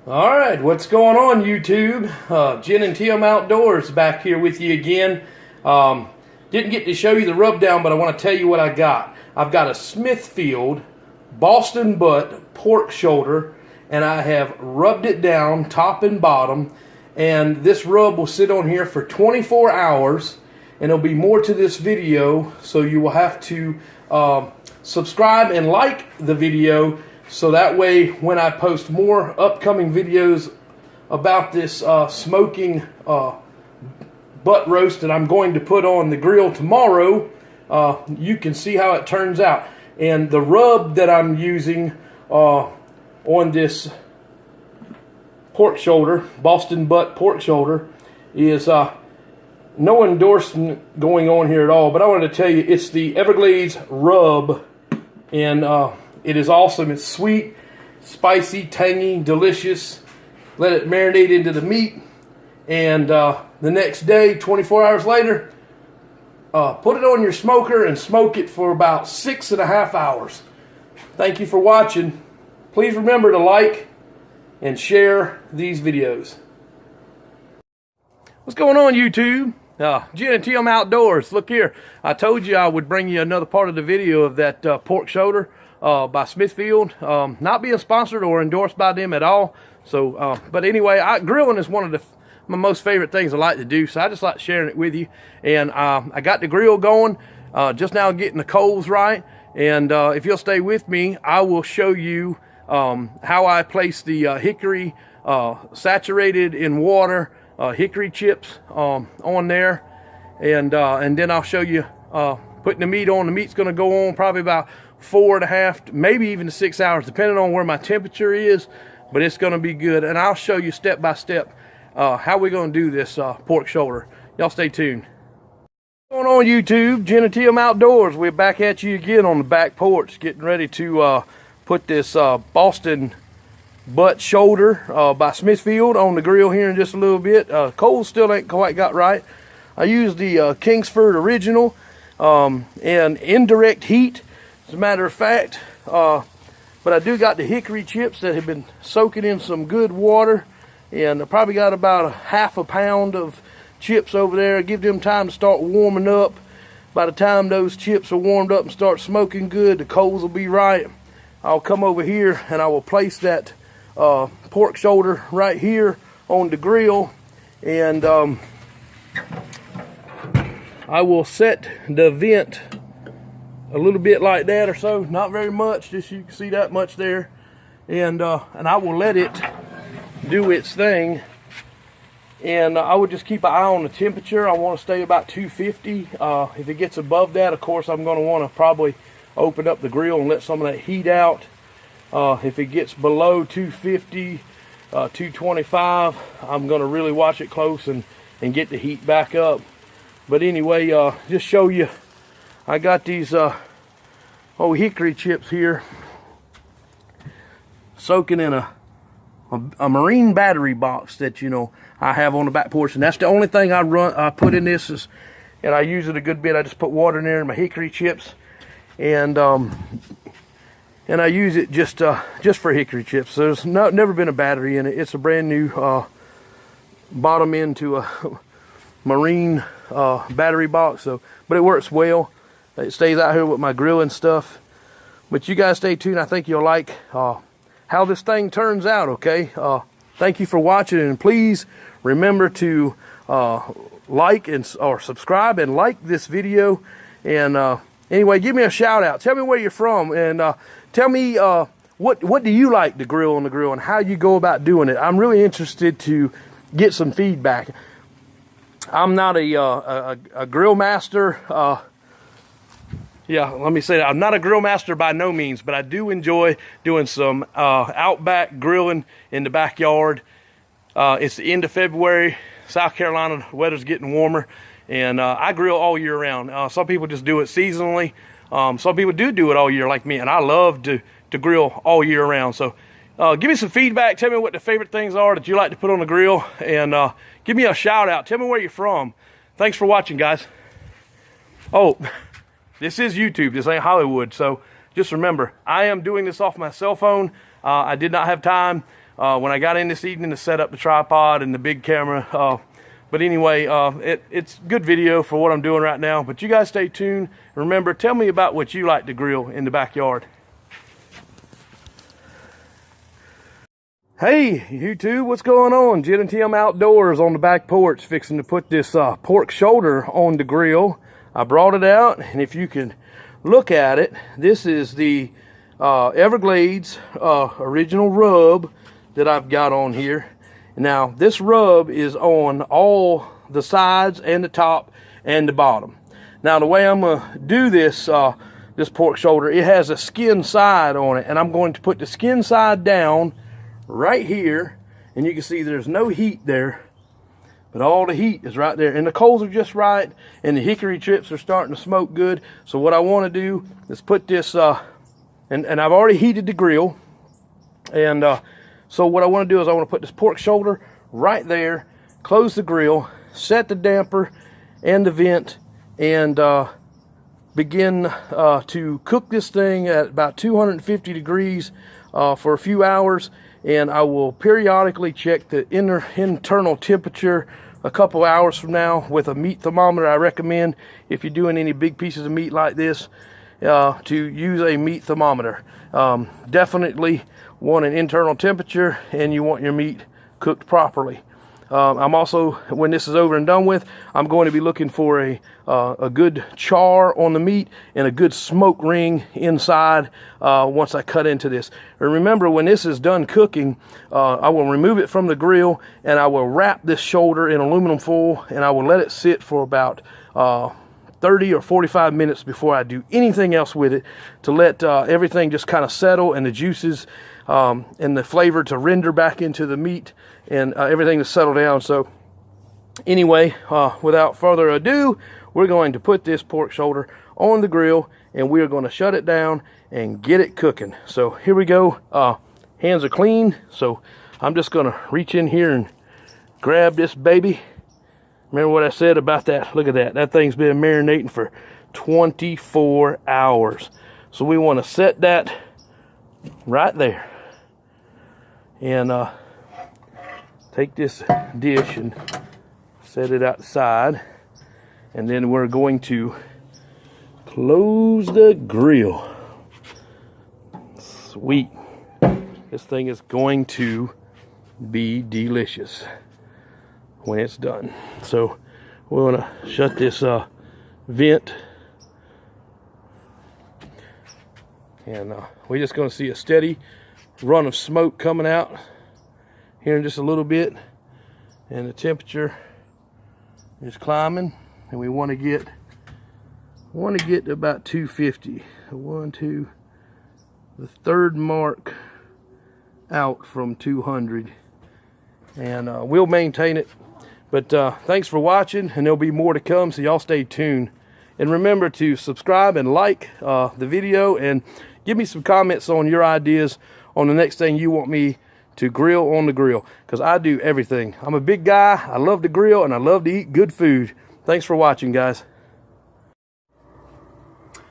All right, what's going on, YouTube? Jennandtimoutdoors back here with you again. Didn't get to show you the rub down, but I want to tell you what I got. I've got a Smithfield Boston butt pork shoulder, and I have rubbed it down top and bottom. And this rub will sit on here for 24 hours, and there'll be more to this video, so you will have to subscribe and like the video, so that way when I post more upcoming videos about this smoking butt roast that I'm going to put on the grill tomorrow, you can see how it turns out. And the rub that I'm using on this pork shoulder, Boston butt pork shoulder, is no endorsement going on here at all, but I wanted to tell you it's the Everglades rub, and it is awesome. It's sweet, spicy, tangy, delicious. Let it marinate into the meat, and the next day, 24 hours later, put it on your smoker and smoke it for about 6.5 hours. Thank you for watching. Please remember to like and share these videos. What's going on, YouTube? Jennandtimoutdoors. Look here. I told you I would bring you another part of the video of that pork shoulder by Smithfield. Not being sponsored or endorsed by them at all. So, but anyway, grilling is one of my most favorite things I like to do. So I just like sharing it with you. And I got the grill going. Just now getting the coals right. And if you'll stay with me, I will show you how I place the hickory saturated in water hickory chips on there, and then I'll show you putting the meat on. The meat's going to go on probably about 4.5 maybe even 6 hours, depending on where my temperature is, but it's going to be good. And I'll show you step by step how we're going to do this pork shoulder. Y'all stay tuned. What's going on, YouTube? Jennandtimoutdoors. We're back at you again on the back porch, getting ready to put this Boston butt shoulder by Smithfield on the grill here in just a little bit. Coals still ain't quite got right. I used the Kingsford original and indirect heat, as a matter of fact, but I do got the hickory chips that have been soaking in some good water, and I probably got about 1/2 pound of chips over there. Give them time to start warming up. By the time those chips are warmed up and start smoking good, the coals will be right. I'll come over here and I will place that pork shoulder right here on the grill, and I will set the vent a little bit like that or so, not very much, just you can see that much there, and I will let it do its thing, and I would just keep an eye on the temperature. I want to stay about 250. If it gets above that, of course, I'm going to want to probably open up the grill and let some of that heat out. If it gets below 250, 225, I'm going to really watch it close and get the heat back up. But anyway, just show you, I got these old hickory chips here soaking in a marine battery box that, you know, I have on the back porch, and that's the only thing I put in this is, and I use it a good bit. I just put water in there and my hickory chips, and I use it just for hickory chips. There's never been a battery in it. It's a brand new bottom end to a marine battery box. So, but it works well. It stays out here with my grilling stuff. But you guys stay tuned. I think you'll like how this thing turns out. Okay. Thank you for watching, and please remember to like or subscribe and like this video. And anyway, give me a shout out. Tell me where you're from, and tell me what do you like to grill on the grill and how you go about doing it. I'm really interested to get some feedback. I'm not a grill master. Yeah, let me say that. I'm not a grill master by no means, but I do enjoy doing some outback grilling in the backyard. It's the end of February. South Carolina, the weather's getting warmer, and I grill all year round. Some people just do it seasonally. Some people do it all year like me, and I love to grill all year round. So give me some feedback. Tell me what the favorite things are that you like to put on the grill, and give me a shout out. Tell me where you're from. Thanks for watching, guys. Oh, this is YouTube. This ain't Hollywood. So just remember, I am doing this off my cell phone. I did not have time when I got in this evening to set up the tripod and the big camera. But anyway, it's good video for what I'm doing right now. But you guys stay tuned. Remember, tell me about what you like to grill in the backyard. Hey YouTube, what's going on? Jennandtimoutdoors on the back porch, fixing to put this pork shoulder on the grill. I brought it out, and if you can look at it, this is the Everglades original rub that I've got on here. Now this rub is on all the sides and the top and the bottom. Now the way I'm gonna do this this pork shoulder, it has a skin side on it, and I'm going to put the skin side down right here, and you can see there's no heat there, but all the heat is right there, and the coals are just right, and the hickory chips are starting to smoke good. So what I want to do is put this and I've already heated the grill, and so what I want to do is I want to put this pork shoulder right there, close the grill, set the damper and the vent, and begin to cook this thing at about 250 degrees for a few hours. And I will periodically check the internal temperature a couple hours from now with a meat thermometer. I recommend, if you're doing any big pieces of meat like this, to use a meat thermometer. Definitely want an internal temperature, and you want your meat cooked properly. I'm also, when this is over and done with, I'm going to be looking for a good char on the meat and a good smoke ring inside once I cut into this. And remember, when this is done cooking, I will remove it from the grill, and I will wrap this shoulder in aluminum foil, and I will let it sit for about 30 or 45 minutes before I do anything else with it, to let everything just kind of settle, and the juices and the flavor to render back into the meat, and everything to settle down. So anyway, without further ado, we're going to put this pork shoulder on the grill, and we're going to shut it down and get it cooking. So here we go. Hands are clean, so I'm just going to reach in here and grab this baby. Remember what I said about that? Look at that. That thing's been marinating for 24 hours. So we want to set that right there. And take this dish and set it outside. And then we're going to close the grill. Sweet. This thing is going to be delicious when it's done. So we're going to shut this vent, and we're just going to see a steady run of smoke coming out here in just a little bit, and the temperature is climbing, and we want to get to about 250. The third mark out from 200, and we'll maintain it. But thanks for watching, and there'll be more to come, so y'all stay tuned. And remember to subscribe and like the video, and give me some comments on your ideas on the next thing you want me to grill on the grill, because I do everything. I'm a big guy. I love to grill, and I love to eat good food. Thanks for watching, guys.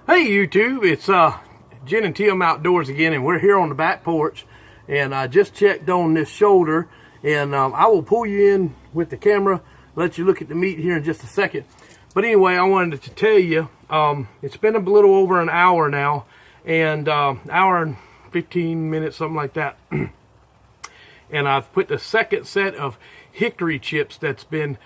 Hey YouTube, it's Jennandtimoutdoors again, and we're here on the back porch, and I just checked on this shoulder, and I will pull you in with the camera, let you look at the meat here in just a second. But anyway, I wanted to tell you, it's been a little over an hour now, and hour and 15 minutes, something like that. And I've put the second set of hickory chips that's been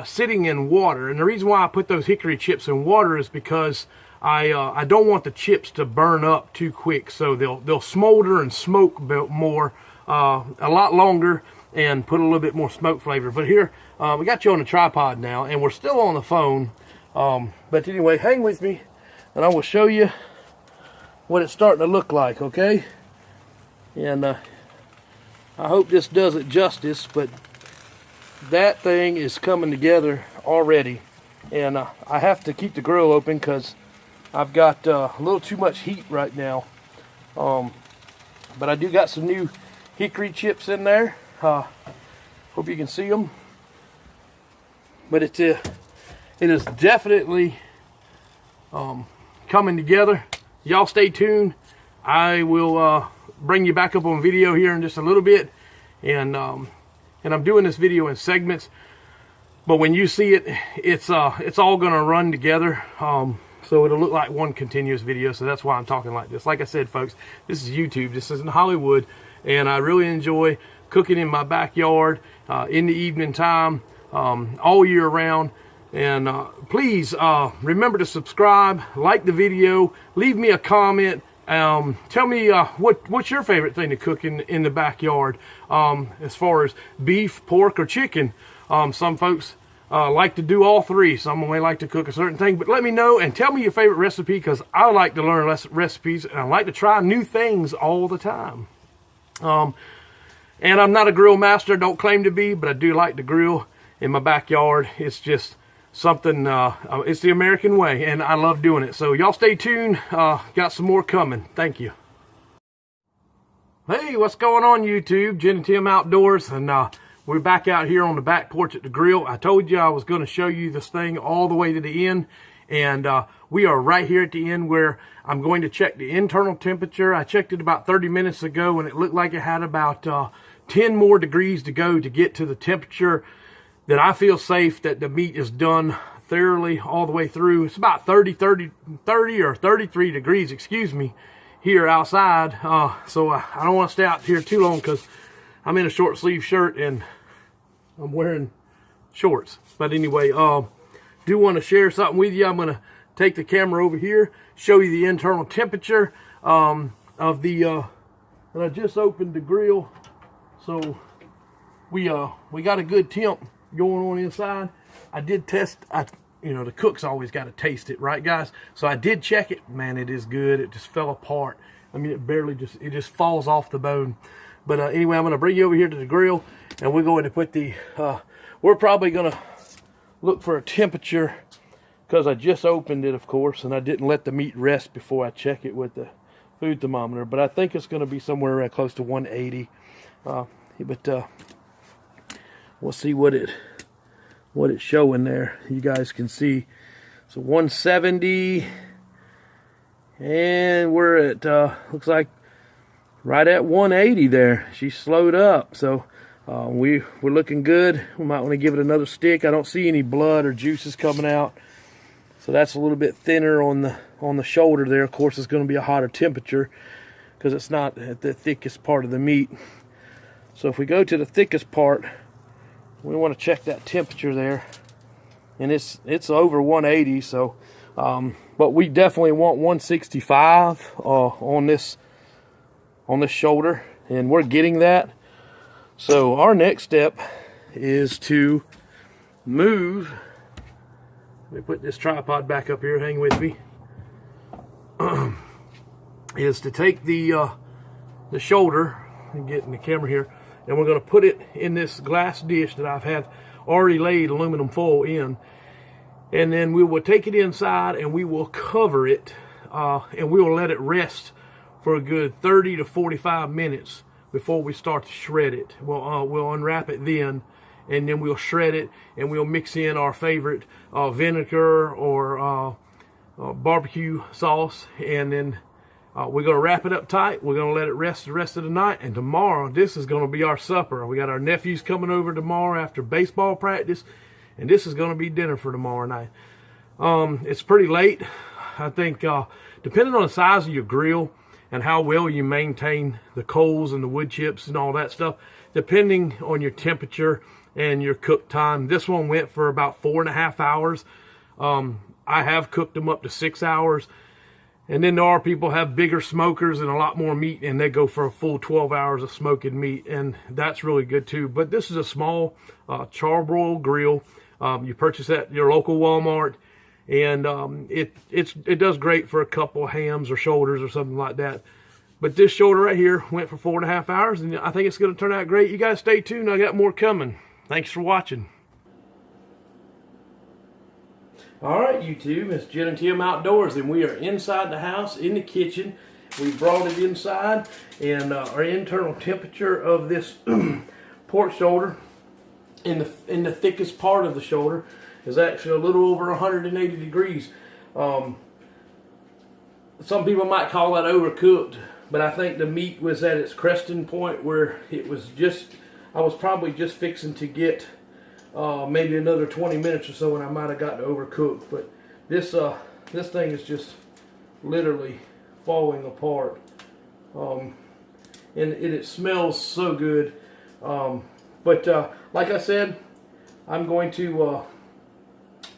sitting in water. And the reason why I put those hickory chips in water is because I don't want the chips to burn up too quick, so they'll smolder and smoke more a lot longer, and put a little bit more smoke flavor. But here, we got you on the tripod now, and we're still on the phone. But anyway, hang with me, and I will show you what it's starting to look like, okay? And I hope this does it justice, but that thing is coming together already. And I have to keep the grill open because I've got a little too much heat right now. But I do got some new hickory chips in there. Hope you can see them. But it is definitely coming together. Y'all stay tuned. I will bring you back up on video here in just a little bit, and I'm doing this video in segments. But when you see it, it's all gonna run together. So it'll look like one continuous video. So that's why I'm talking like this. Like I said, folks, this is YouTube. This isn't Hollywood, and I really enjoy cooking in my backyard in the evening time, all year round. And please remember to subscribe, like the video, leave me a comment. Tell me what's your favorite thing to cook in the backyard, as far as beef, pork, or chicken. Some folks like to do all three. Some only like to cook a certain thing. But let me know and tell me your favorite recipe, because I like to learn recipes and I like to try new things all the time. And I'm not a grill master, don't claim to be, but I do like to grill in my backyard. It's just something, it's the American way, and I love doing it. So y'all stay tuned. Got some more coming. Thank you. Hey, what's going on, YouTube? Jennandtimoutdoors, and we're back out here on the back porch at the grill. I told you I was going to show you this thing all the way to the end, and we are right here at the end where I'm going to check the internal temperature. I checked it about 30 minutes ago, and it looked like it had about 10 more degrees to go to get to the temperature that I feel safe that the meat is done thoroughly all the way through. It's about 30 or 33 degrees, excuse me, here outside. So I don't want to stay out here too long because I'm in a short sleeve shirt and I'm wearing shorts. But anyway, do want to share something with you. I'm going to take the camera over here, show you the internal temperature of the, and I just opened the grill. So we got a good temp going on inside. I did test, you know, the cook's always got to taste it, right guys? So I did check it. Man, it is good. It just fell apart. I mean, it just falls off the bone. But anyway, I'm going to bring you over here to the grill, and we're going to put the, we're probably going to look for a temperature, because I just opened it, of course, and I didn't let the meat rest before I check it with the food thermometer. But I think it's going to be somewhere close to 180. But we'll see what it's showing there. You guys can see. So 170, and we're at looks like right at 180 there. She slowed up, so we're looking good. We might want to give it another stick. I don't see any blood or juices coming out, so that's a little bit thinner on the shoulder there. Of course, it's going to be a hotter temperature because it's not at the thickest part of the meat. So if we go to the thickest part, we want to check that temperature there, and it's over 180. So but we definitely want 165 on this shoulder, and we're getting that. So our next step is to move. Let me put this tripod back up here, hang with me. Is to take the shoulder and get in the camera here, and we're going to put it in this glass dish that I've had already laid aluminum foil in, and then we will take it inside and we will cover it, and we will let it rest for a good 30 to 45 minutes before we start to shred it. We'll unwrap it then, and then we'll shred it, and we'll mix in our favorite vinegar or barbecue sauce, and then we're going to wrap it up tight. We're going to let it rest the rest of the night, and tomorrow this is going to be our supper. We got our nephews coming over tomorrow after baseball practice, and this is going to be dinner for tomorrow night. It's pretty late. I think depending on the size of your grill and how well you maintain the coals and the wood chips and all that stuff, depending on your temperature and your cook time. This one went for about 4.5 hours. I have cooked them up to 6 hours. And then there are people who have bigger smokers and a lot more meat, and they go for a full 12 hours of smoking meat, and that's really good too. But this is a small charbroil grill. You purchase at your local Walmart, and it does great for a couple hams or shoulders or something like that. But this shoulder right here went for 4.5 hours, and I think it's going to turn out great. You guys stay tuned. I got more coming. Thanks for watching. All right, YouTube, it's Jennandtimoutdoors, and we are inside the house, in the kitchen. We brought it inside, and our internal temperature of this pork shoulder, in the thickest part of the shoulder, is actually a little over 180 degrees. Some people might call that overcooked, but I think the meat was at its cresting point where it was just I was probably just fixing to get maybe another 20 minutes or so, and I might have gotten overcooked. But this thing is just literally falling apart, and it smells so good. But like I said, I'm going to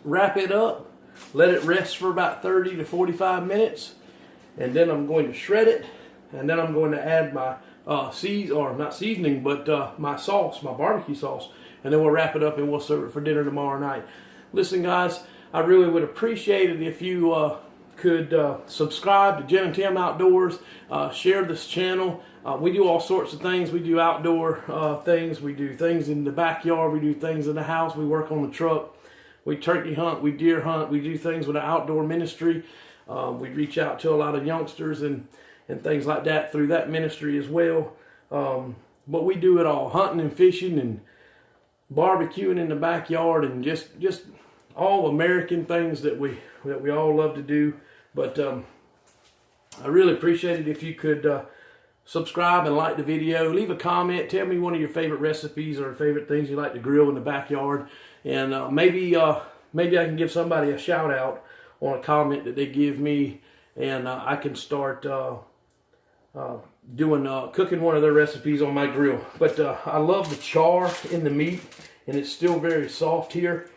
wrap it up, let it rest for about 30 to 45 minutes, and then I'm going to shred it, and then I'm going to add my not seasoning, but my sauce, my barbecue sauce, and then we'll wrap it up and we'll serve it for dinner tomorrow night. Listen, guys, I really would appreciate it if you could subscribe to Jennandtimoutdoors Outdoors, share this channel. We do all sorts of things. We do outdoor things. We do things in the backyard. We do things in the house. We work on the truck. We turkey hunt. We deer hunt. We do things with an outdoor ministry. We reach out to a lot of youngsters and things like that through that ministry as well. But we do it all, hunting and fishing and barbecuing in the backyard, and just all American things that we all love to do. But I really appreciate it if you could subscribe and like the video. Leave a comment. Tell me one of your favorite recipes or favorite things you like to grill in the backyard, and maybe I can give somebody a shout out on a comment that they give me, and I can start cooking one of their recipes on my grill. But I love the char in the meat, and it's still very soft here,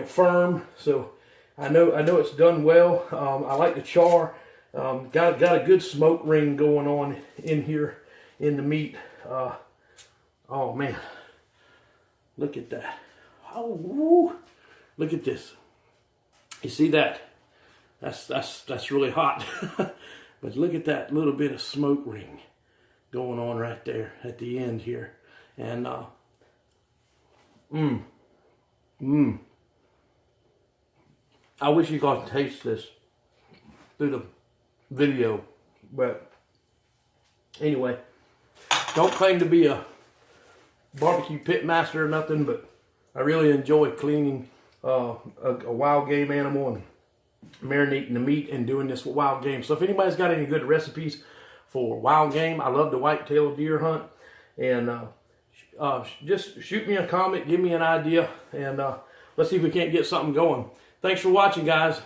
firm. So I know it's done well. I like the char. Got a good smoke ring going on in here in the meat. Oh man, look at that! Oh, woo. Look at this. You see that? That's really hot. But look at that little bit of smoke ring going on right there at the end here. And I wish you guys could taste this through the video. But anyway, don't claim to be a barbecue pit master or nothing, but I really enjoy cleaning a wild game animal and marinating the meat and doing this with wild game. So if anybody's got any good recipes for wild game, I love to whitetail deer hunt, and just shoot me a comment, give me an idea, and let's see if we can't get something going. Thanks for watching, guys.